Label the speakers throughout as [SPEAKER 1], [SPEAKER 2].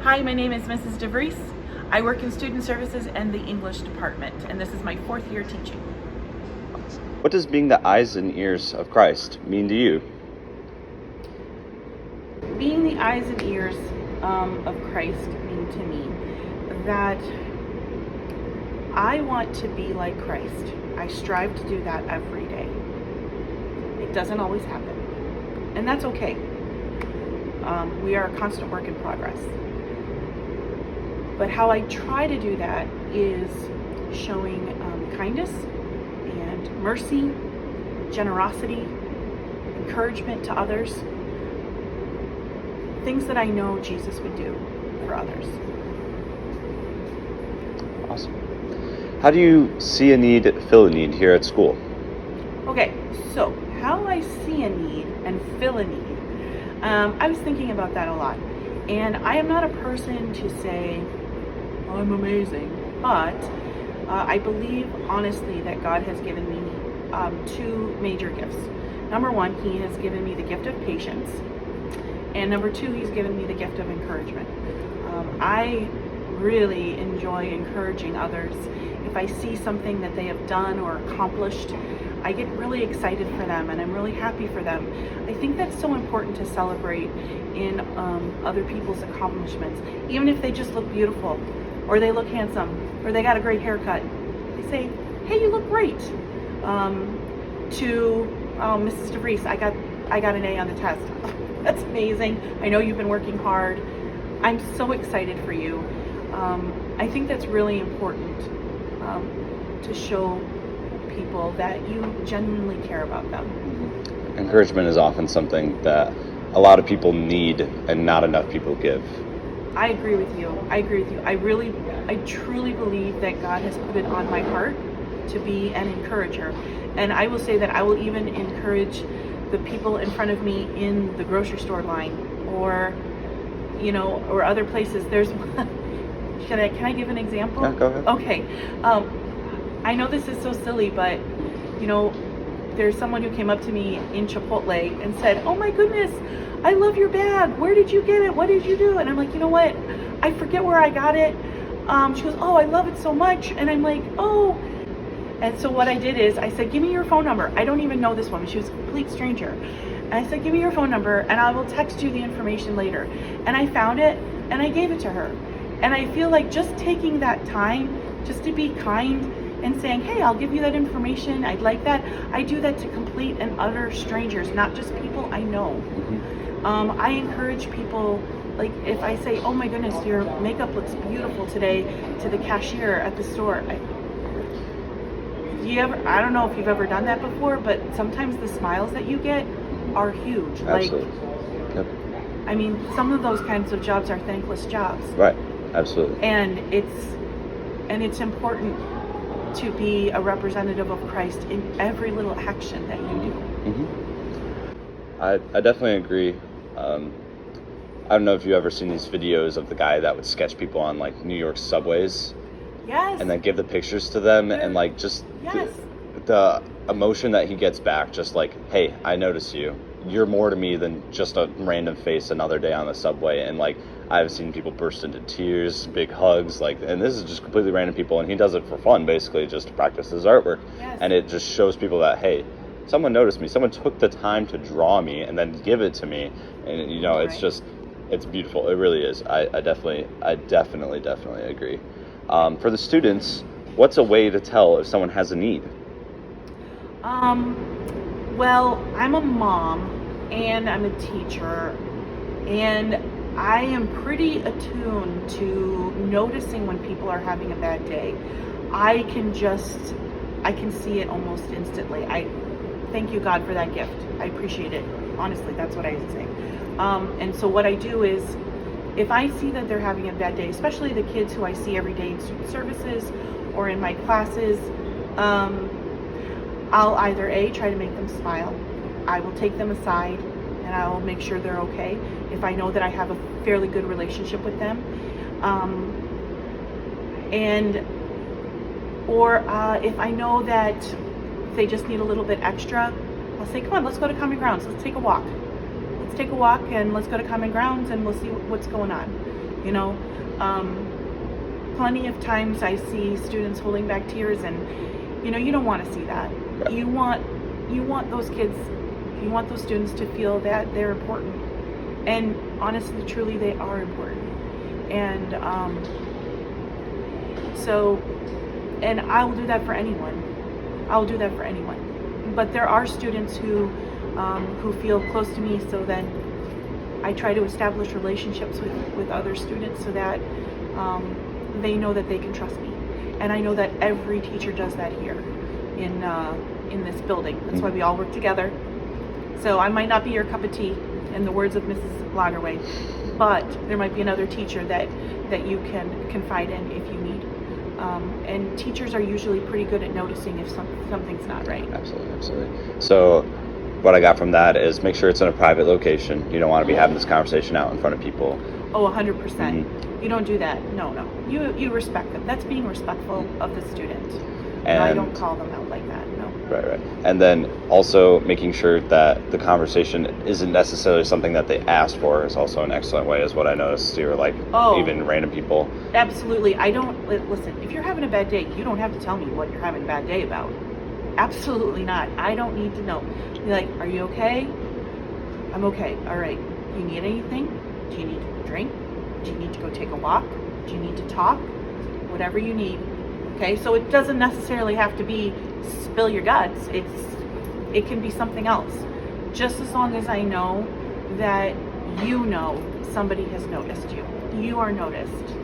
[SPEAKER 1] Hi, my name is Mrs. DeVries. I work in Student Services and the English department, and this is my 4th year teaching.
[SPEAKER 2] What does being the eyes and ears of Christ mean to you?
[SPEAKER 1] Being the eyes and ears of Christ mean to me that I want to be like Christ. I strive to do that every day. It doesn't always happen, and that's okay. We are a constant work in progress. But how I try to do that is showing kindness and mercy, generosity, encouragement to others, things that I know Jesus would do for others.
[SPEAKER 2] Awesome. How do you see a need, fill a need here at school?
[SPEAKER 1] Okay, so how I see a need and fill a need. I was thinking about that a lot. And I am not a person to say, I'm amazing, but I believe honestly that God has given me 2 major gifts. Number 1, He has given me the gift of patience, and number 2, He's given me the gift of encouragement. I really enjoy encouraging others. If I see something that they have done or accomplished, I get really excited for them, and I'm really happy for them. I think that's so important to celebrate in other people's accomplishments, even if they just look beautiful, or they look handsome, or they got a great haircut. They say, hey, you look great. Mrs. DeVries, I got an A on the test. That's amazing. I know you've been working hard. I'm so excited for you. I think that's really important to show people that you genuinely care about them.
[SPEAKER 2] Encouragement is often something that a lot of people need and not enough people give.
[SPEAKER 1] I agree with you. I truly believe that God has put it on my heart to be an encourager. And I will say that I will even encourage the people in front of me in the grocery store line, or other places. There's can I give an example?
[SPEAKER 2] Yeah, go ahead.
[SPEAKER 1] Okay. I know this is so silly, but there's someone who came up to me in Chipotle and said, oh my goodness, I love your bag. Where did you get it? What did you do? And I'm like, you know what? I forget where I got it. She goes, oh, I love it so much. And I'm like, oh. And so what I did is I said, give me your phone number. I don't even know this woman. She was a complete stranger. And I said, give me your phone number and I will text you the information later. And I found it and I gave it to her. And I feel like just taking that time just to be kind and saying, hey, I'll give you that information. I'd like that. I do that to complete and utter strangers, not just people I know. Mm-hmm. I encourage people, like if I say, oh my goodness, your makeup looks beautiful today, to the cashier at the store. I don't know if you've ever done that before, but sometimes the smiles that you get are huge.
[SPEAKER 2] Absolutely. Yep.
[SPEAKER 1] I mean, some of those kinds of jobs are thankless jobs.
[SPEAKER 2] Right. Absolutely.
[SPEAKER 1] And it's important to be a representative of Christ in every little action that you do.
[SPEAKER 2] Mm-hmm. I definitely agree. I don't know if you've ever seen these videos of the guy that would sketch people on like New York subways.
[SPEAKER 1] Yes.
[SPEAKER 2] And then give the pictures to them, and like just
[SPEAKER 1] yes.
[SPEAKER 2] the emotion that he gets back, just like, hey, I notice you. You're more to me than just a random face another day on the subway. And like, I've seen people burst into tears, big hugs, like, and this is just completely random people, and he does it for fun, basically, just to practice his artwork.
[SPEAKER 1] Yes.
[SPEAKER 2] And it just shows people that, hey, someone noticed me, someone took the time to draw me and then give it to me, and it's just, it's beautiful. It really is. I definitely agree. For the students, what's a way to tell if someone has a need?
[SPEAKER 1] Well, I'm a mom and I'm a teacher, and I am pretty attuned to noticing when people are having a bad day. I can see it almost instantly. I thank you, God, for that gift. I appreciate it. Honestly, that's what I say. And so what I do is, if I see that they're having a bad day, especially the kids who I see every day in student services or in my classes, I'll either try to make them smile. I will take them aside and I will make sure they're okay if I know that I have a fairly good relationship with them. Or if I know that they just need a little bit extra, I'll say, come on, let's go to Common Grounds. Let's take a walk. Let's take a walk and let's go to Common Grounds and we'll see what's going on. you know. Plenty of times I see students holding back tears, and you don't want to see that.
[SPEAKER 2] Right.
[SPEAKER 1] You want those kids, you want those students to feel that they're important, and honestly, truly, they are important. And and I'll do that for anyone. I'll do that for anyone. But there are students who feel close to me, so then I try to establish relationships with other students so that they know that they can trust me. And I know that every teacher does that here in this building. That's why we all work together. So I might not be your cup of tea, in the words of Mrs. Lagerway, but there might be another teacher that you can confide in if you need. And teachers are usually pretty good at noticing if something's not right.
[SPEAKER 2] Absolutely. So what I got from that is make sure it's in a private location. You don't want to be having this conversation out in front of people.
[SPEAKER 1] Oh, 100%. You don't do that. No. You respect them. That's being respectful of the student.
[SPEAKER 2] And
[SPEAKER 1] I don't call them out like that. No.
[SPEAKER 2] Right. And then also making sure that the conversation isn't necessarily something that they asked for is also an excellent way, is what I noticed here, like even random people.
[SPEAKER 1] Absolutely. Listen, if you're having a bad day, you don't have to tell me what you're having a bad day about. Absolutely not. I don't need to know. You're like, are you okay? I'm okay. All right. You need anything? Do you need a drink? Do you need to go take a walk? Do you need to talk? Whatever you need. Okay, so it doesn't necessarily have to be spill your guts. It can be something else. Just as long as I know that somebody has noticed you. You are noticed.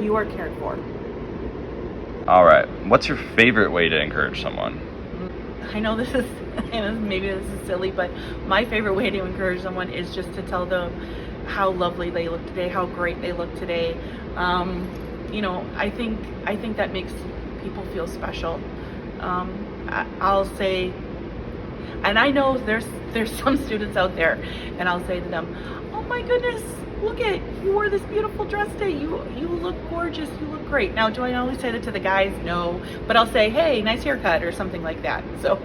[SPEAKER 1] You are cared for.
[SPEAKER 2] All right. What's your favorite way to encourage someone?
[SPEAKER 1] I know maybe this is silly, but my favorite way to encourage someone is just to tell them how lovely they look today, how great they look today. I think that makes people feel special. I'll say, and I know there's some students out there, and I'll say to them, "Oh my goodness, look at you wore this beautiful dress today. You look gorgeous. You look great." Now, do I always say that to the guys? No, but I'll say, "Hey, nice haircut," or something like that. So,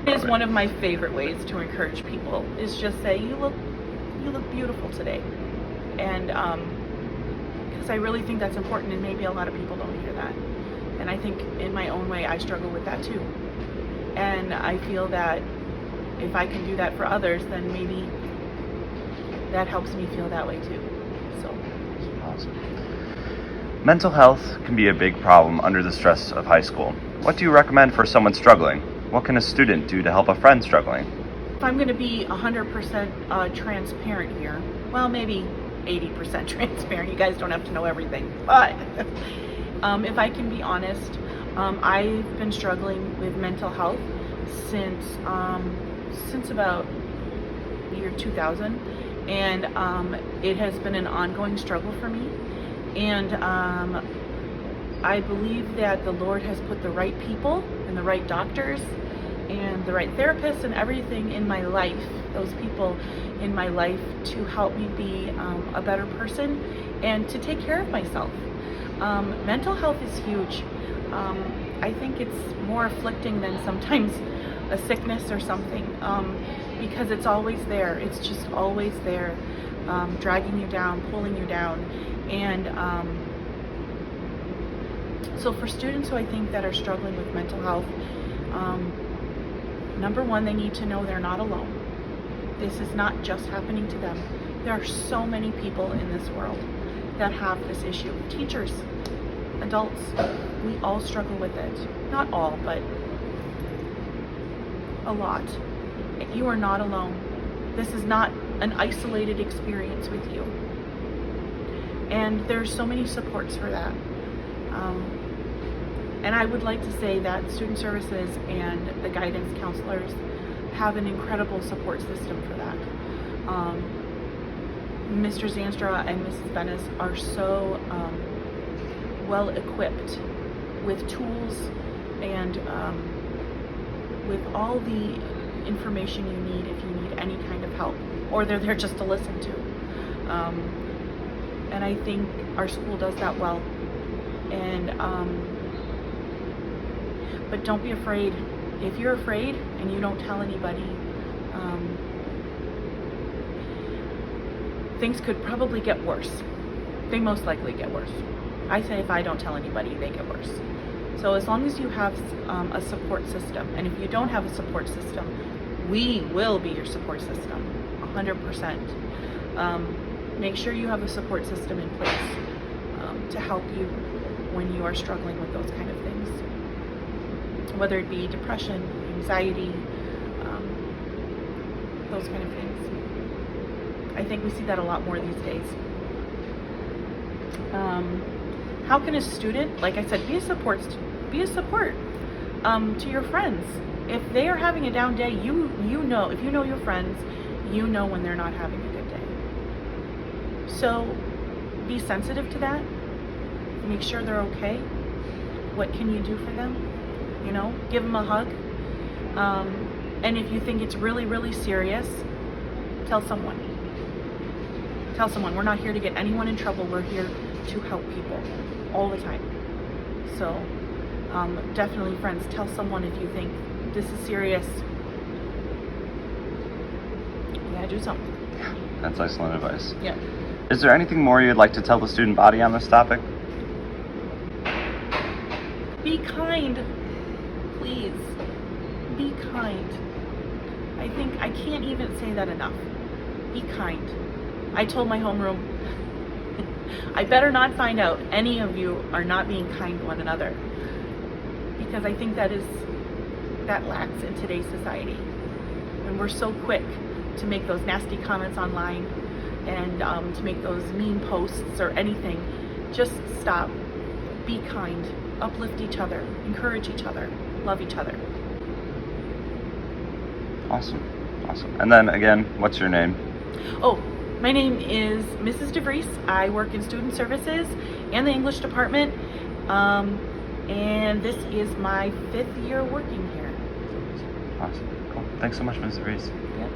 [SPEAKER 1] it is one of my favorite ways to encourage people. Is just say, "You look beautiful today," and because I really think that's important, and maybe a lot of people don't hear that. And I think in my own way, I struggle with that too. And I feel that if I can do that for others, then maybe that helps me feel that way too. So.
[SPEAKER 2] Awesome. Mental health can be a big problem under the stress of high school. What do you recommend for someone struggling? What can a student do to help a friend struggling?
[SPEAKER 1] If I'm going to be 100% transparent here, well, maybe 80% transparent. You guys don't have to know everything. But if I can be honest, I've been struggling with mental health since about year 2000, and it has been an ongoing struggle for me. And I believe that the Lord has put the right people and the right doctors and the right therapists and everything in my life, those people in my life, to help me be a better person and to take care of myself. Mental health is huge. I think it's more afflicting than sometimes a sickness or something, because it's always there. It's just always there, dragging you down, pulling you down. And so for students who I think that are struggling with mental health, number one, they need to know they're not alone. This is not just happening to them. There are so many people in this world that have this issue. Teachers, adults, we all struggle with it. Not all, but a lot. You are not alone. This is not an isolated experience with you. And there's so many supports for that. And I would like to say that student services and the guidance counselors have an incredible support system for that. Mr. Zanstra and Mrs. Bennis are so well equipped with tools and with all the information you need if you need any kind of help, or they're there just to listen to. And I think our school does that well. And but don't be afraid. If you're afraid and you don't tell anybody, things could probably get worse. they most likely get worse. I say if I don't tell anybody, they get worse. So as long as you have a support system, and if you don't have a support system, we will be your support system, 100%. Make sure you have a support system in place to help you when you are struggling with those kind of things, whether it be depression, anxiety, those kind of things. I think we see that a lot more these days. How can a student, like I said, be a support to your friends? If they are having a down day, you know, if you know your friends, you know when they're not having a good day. So be sensitive to that. Make sure they're okay. What can you do for them? You know, give them a hug. And if you think it's really, really serious, tell someone. Tell someone. We're not here to get anyone in trouble. We're here to help people all the time. So definitely, friends, tell someone if you think this is serious. You gotta do something.
[SPEAKER 2] That's excellent advice.
[SPEAKER 1] Yeah.
[SPEAKER 2] Is there anything more you'd like to tell the student body on this topic?
[SPEAKER 1] Be kind. Please. Be kind. I think I can't even say that enough. Be kind. I told my homeroom, I better not find out any of you are not being kind to one another, because I think that lacks in today's society. And we're so quick to make those nasty comments online and to make those mean posts or anything. Just stop. Be kind. Uplift each other. Encourage each other. Love each other.
[SPEAKER 2] Awesome. And then again, what's your name?
[SPEAKER 1] Oh, my name is Mrs. DeVries. I work in student services and the English department. And this is my 5th year working here.
[SPEAKER 2] Awesome. Cool. Thanks so much, Mrs. DeVries.
[SPEAKER 1] Yep.